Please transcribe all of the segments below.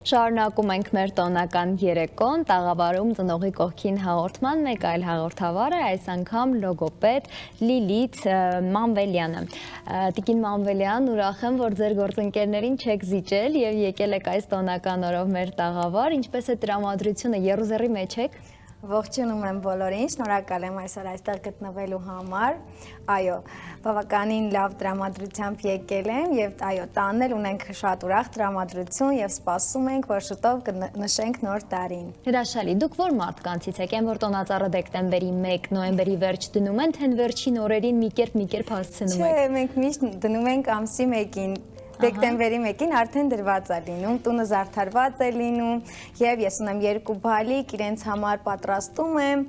Շարունակում ենք մեր տոնական երեկոն, տաղավարում ծնողի կողքին հաղորդման մեկ այլ հաղորդավար է, այս անգամ լոգոպեդ Լիլիթ Մանվելյանը։ Տիկին Մանվելյան, ուրախ եմ, որ ձեր գործընկերներին չեք զիջել եւ եկել եք այս տոնական օրով մեր տաղավար, ինչպես է տրամադրությունը, եռուզեռի մեջ եք։ Ողջունում եմ բոլորին, շնորհակալ եմ այսօր այստեղ գտնվելու համար։ Այո, բավականին լավ տրամադրությամբ եկել եմ եւ այո, տանն էլ ունենք շատ ուրախ տրամադրություն եւ սպասում ենք, որ շուտով կնշենք նոր տարին։ Հրաշալի, դուք ո՞ր մարդկանցից եք, այն որ տոնածառը դեկտեմբերի 1, նոյեմբերի վերջ դնում են, թե վերջին օրերին մի կերպ հասցնում եք։ Չէ, մենք միշտ դնում ենք ամսի 1-ին։ Դեկտեմբերի 1-ին արդեն դրված է լինում, տունը զարդարված է լինում եւ ես ունեմ 2 բալիկ, իրենց համար պատրաստում եմ։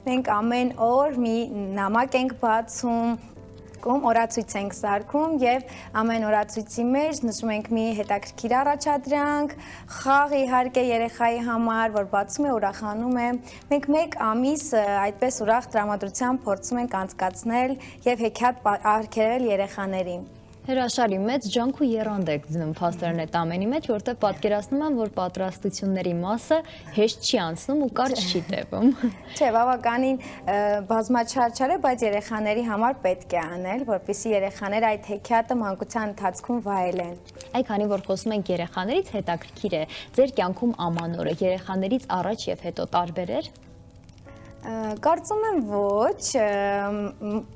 Մենք ամեն օր մի նամակ ենք բացում, օրացույց ենք սարքում եւ ամեն օրացույցի մեջ նշում ենք մի հետաքրքիր առաջադրանք, խաղ իհարկե երեխայի համար, որ բացում է, ուրախանում է։ Մենք մեկ ամիս այդպես ուրախ տրամադրությամբ փորձում ենք անցկացնել եւ հեքիաթ արգելել երեխաներին։ Հրաշալի, մեծ ջանք ու եռանդ եք դնում փաստերն այդ ամենի մեջ, որտեղ պատկերացնում եմ, որ պատրաստությունների մասը հեշտ չի անցնում ու կարճ չի տևում։ Չէ, բավականին բազմաչարչար է, բայց երեխաների համար պետք է անել, որպեսզի երեխաները այդ հեքիաթը մանկության ընթացքում վայելեն։ Այ քանի որ խոսում ենք երեխաներից, հետաքրքիր է, ձեր կյանքում ամանորը երեխաներից առաջ եւ հետո տարբեր էր։ Կարծում եմ ոչ,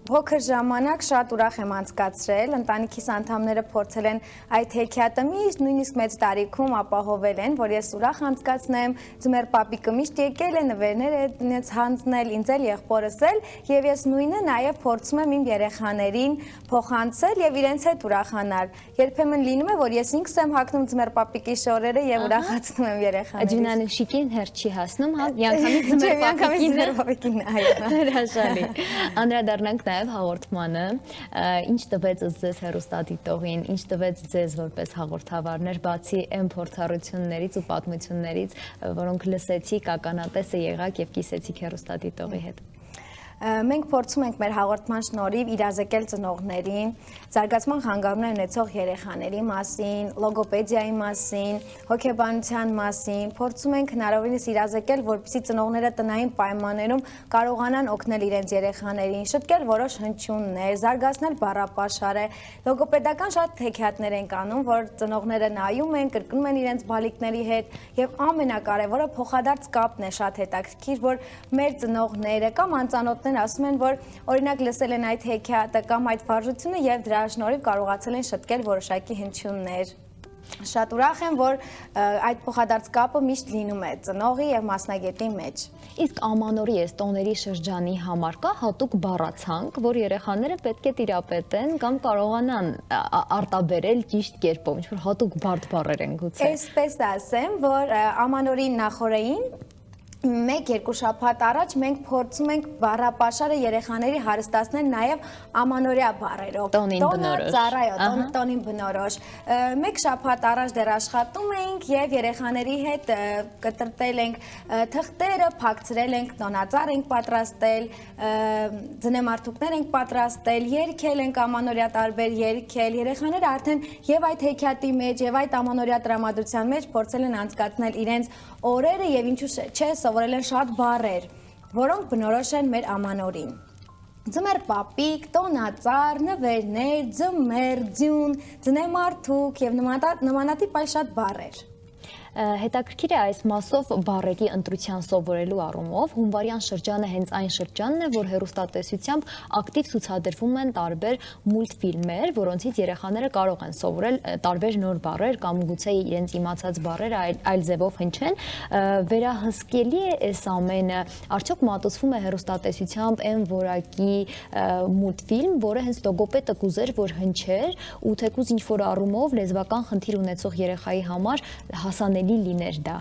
փոքր ժամանակ շատ ուրախ եմ անցկացրել, ընտանիքիս անդամները փորձել են այդ հեքիաթը միշտ նույնիսկ մեծ տարիքում ապահովել են, որ ես ուրախ անցկացնեմ, ձմեռ պապիկը միշտ եկել է, նվերներ է ինձ հանձնել, ինձ էլ եղբորս էլ, եւ ես նույնը նաեւ փորձում եմ իմ երեխաներին փոխանցել եւ իրենց հետ ուրախանալ։ Երբեմն լինում է, որ ես ինքս եմ հագնում ձմեռ պապիկի շորերը եւ ուրախացնում եմ երեխաներին։ Ջունանշիկին հերթ չի հասնում, հա, միանգամից ձմեռ պապիկին Հրաշալի։ Անդրադառնանք նաև հաղորդմանը, ինչ տվեց ձեզ հեռուստադիտողին, ինչ տվեց ձեզ որպես հաղորդավարներ, բացի այն փորձառություններից ու պատմություններից, որոնք լսեցիք, ականատեսը եղաք եւ կիսեցիք հեռուստադիտողի հետ։ Մենք փորձում ենք մեր հաղորդման շնորհիվ իրազեկել ծնողներին, զարգացման խանգարումներ ունեցող երեխաների մասին, լոգոպեդիայի մասին, հոգեբանության մասին, փորձում ենք հնարավորինս իրազեկել, որպեսզի ծնողները տնային պայմաններում կարողանան օգնել իրենց երեխաներին, շտկել որոշ հնչյուններ, զարգացնել բառապաշարը։ Լոգոպեդական շատ հեքիաթներ ենք անում, որ ծնողները նայում են, կրկնում են իրենց բալիկների հետ, եւ ամենակարևորը փոխադարձ կապն է շատ հետաքրքիր, որ մեր ծնողները կամ անծանոթ ասում են, որ օրինակ լսել են այդ հեքիաթը կամ այդ վարժությունը եւ դրա շնորհիվ կարողացել են շտկել որոշակի հնչյուններ։ Շատ ուրախ եմ, որ այդ փոխադարձ կապը միշտ լինում է ծնողի եւ մասնագետի մեջ։ Իսկ ամանորի այս տոների շրջանի համար կա հատուկ բառացանք, որ երեխաները պետք է տիրապետեն կամ կարողանան արտաբերել ճիշտ կերպով, ինչ-որ հատուկ բարդ բառեր են գուցե։ Այսպես ասեմ, որ ամանորի նախօրեին 1-2 շաբաթ առաջ մենք փորձում ենք բառապաշարը երեխաների հարստացնել նաև ամանորյա բառերով։ Տոնին բնորոշ։ Տոնին բնորոշ։ 1 շաբաթ առաջ դեռ աշխատում ենք եւ երեխաների հետ կտրտել ենք թղթերը, փակցրել ենք, տոնածառ ենք պատրաստել, ձնեմարդուկներ ենք պատրաստել, երգել ենք ամանորյա տարբեր երգել։ Երեխաները արդեն եւ այդ հեքիաթի մեջ եւ այդ ամանորյա տրամադրության մեջ փորձել են անցկացնել իրենց օրերը եւ ինչու՞ չէ սովորել են շատ բառեր, որոնք բնորոշ են մեր ամանորին։ Ձմեռ պապիկ, տոնածառ, նվերներ, ձմեռ, ձյուն, ձնեմարդուկ եւ նմանատիպ այլ շատ բառեր։ Հետաքրքիր է այս մասով բառերի ընտրության սովորելու առումով հունվարյան շրջանը հենց այն շրջանն է, որ հեռուստատեսությամբ ակտիվ ցուցադրվում են տարբեր մուլտֆիլմեր, որոնցից երեխաները կարող են սովորել տարբեր նոր բառեր կամ գուցե իրենց իմացած բառերը այլ ձևով հնչեն։ Վերահսկելի է այս ամենը, արդյոք մատուցվում է հեռուստատեսությամբ այն որակի մուլտֆիլմ, որը հենց լոգոպեդը կուզեր, որ հնչեր ու թեկուզ ինչ-որ առումով լեզվական խնդիր ունեցող երեխայի համար հասանելի լիներ դա։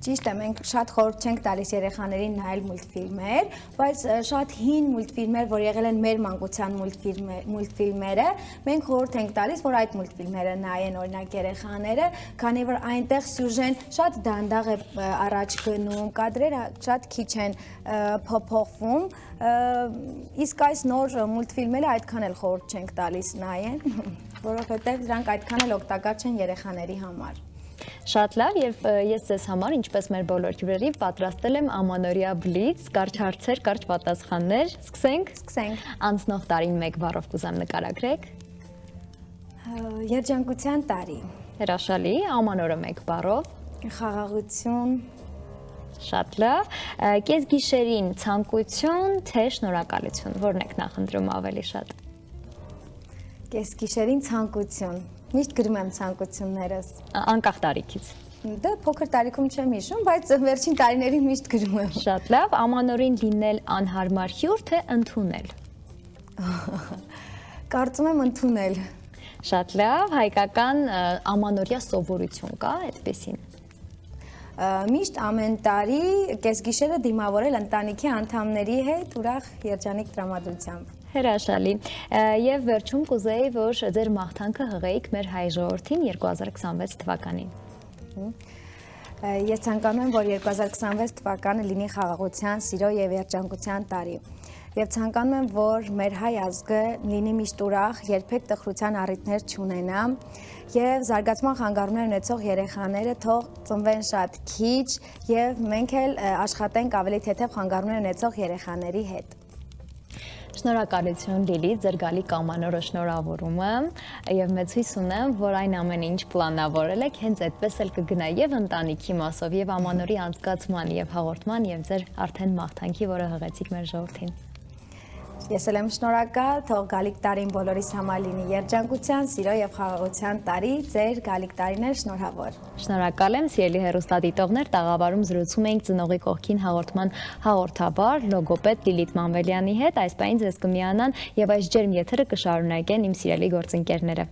Ճիշտ է, մենք շատ խորհուրդ չենք տալիս երեխաներին նայել մուլտֆիլմեր, բայց շատ հին մուլտֆիլմեր, որ եղել են մեր մանկության մուլտֆիլմերը, մենք խորհուրդ ենք տալիս, որ այդ մուլտֆիլմերը նայեն օրինակ երեխաները, քանի որ այնտեղ սյուժեն շատ դանդաղ է առաջ գնում, կադրերը շատ քիչ են փոփոխվում, իսկ այս նոր մուլտֆիլմերը այդքան էլ խորհուրդ չենք տալիս նայեն, որովհետև դրանք այդքան էլ օգտակար չեն երեխաների համար։ Շատ լավ, եւ ես ձեզ համար, ինչպես մեր բոլոր հյուրերի, պատրաստել եմ ամանորյա բլից, կարճ հարցեր, կարճ պատասխաններ։ Սկսենք։ Սկսենք։ Անցնող տարին մեկ բառով կուզեմ նկարագրեք։ Երջանկության տարի։ Հրաշալի, ամանորը մեկ բառով։ Խաղաղություն։ Շատ լավ։ Կեսգիշերին ցանկություն, թե շնորհակալություն, որն եք նախընտրում ավելի շատ։ Կեսգիշերին ցանկություն։ Միշտ գրում եմ ցանկություններս։ Անկախ տարիքից։ Դե փոքր տարիքում չեմ հիշում, բայց վերջին տարիներին միշտ գրում եմ։ Շատ լավ, ամանորին լինել անհարմար հյուր, թե ընդունել։ Կարծում եմ ընդունել։ Շատ լավ, հայկական ամանորյա սովորություն կա այդպեսին։ Միշտ ամեն տարի կեսգիշերը դիմավորել ընտանիքի անդամների հետ ուրախ երջանիկ տրամադրությամբ։ Հրաշալի։ Եվ վերջում կուզեի, որ ձեր մաղթանքը հղեիք մեր հայ ժողովրդին 2026 թվականին։ Ես ցանկանում եմ, որ 2026 թվականը լինի խաղաղության, սիրո եւ երջանկության տարի։ Եվ ցանկանում եմ, որ մեր հայ ազգը լինի միշտ ուրախ, երբեք տխրության առիթներ չունենա, եւ զարգացման խանգարումներ ունեցող երեխաները թող ծնվեն շատ քիչ, եւ մենք էլ աշխատենք ավելի թեթև խանգարումներ ունեցող երեխաների հետ։ Շնորհակալություն Լիլի, ձեր գալիք ամանորը շնորհավորում եմ եւ մեծ հույս ունեմ, որ այն ամենը ինչ պլանավորել եք, հենց այդպես էլ կգնա եւ ընտանիքի մասով, եւ ամանորի անցկացման, եւ հաղորդման, եւ ձեր արդեն մաղթանքի, որը հղեցիք մեր ժողովրդին։ Ես էլ եմ շնորհակալ, թող գալիք տարին բոլորիս համար լինի երջանկության, սիրո եւ խաղաղության տարի, ձեր գալիք տարին էլ շնորհավոր։ Շնորհակալ եմ, սիրելի հեռուստադիտողներ, տաղավարում զրուցում էինք ծնողի կողքին հաղորդման հաղորդաբար լոգոպեդ Լիլիթ Մանվելյանի հետ, այս պահին ձեզ կմիանան եւ այս ջերմ եթերը կշարունակեն իմ սիրելի գործընկերները։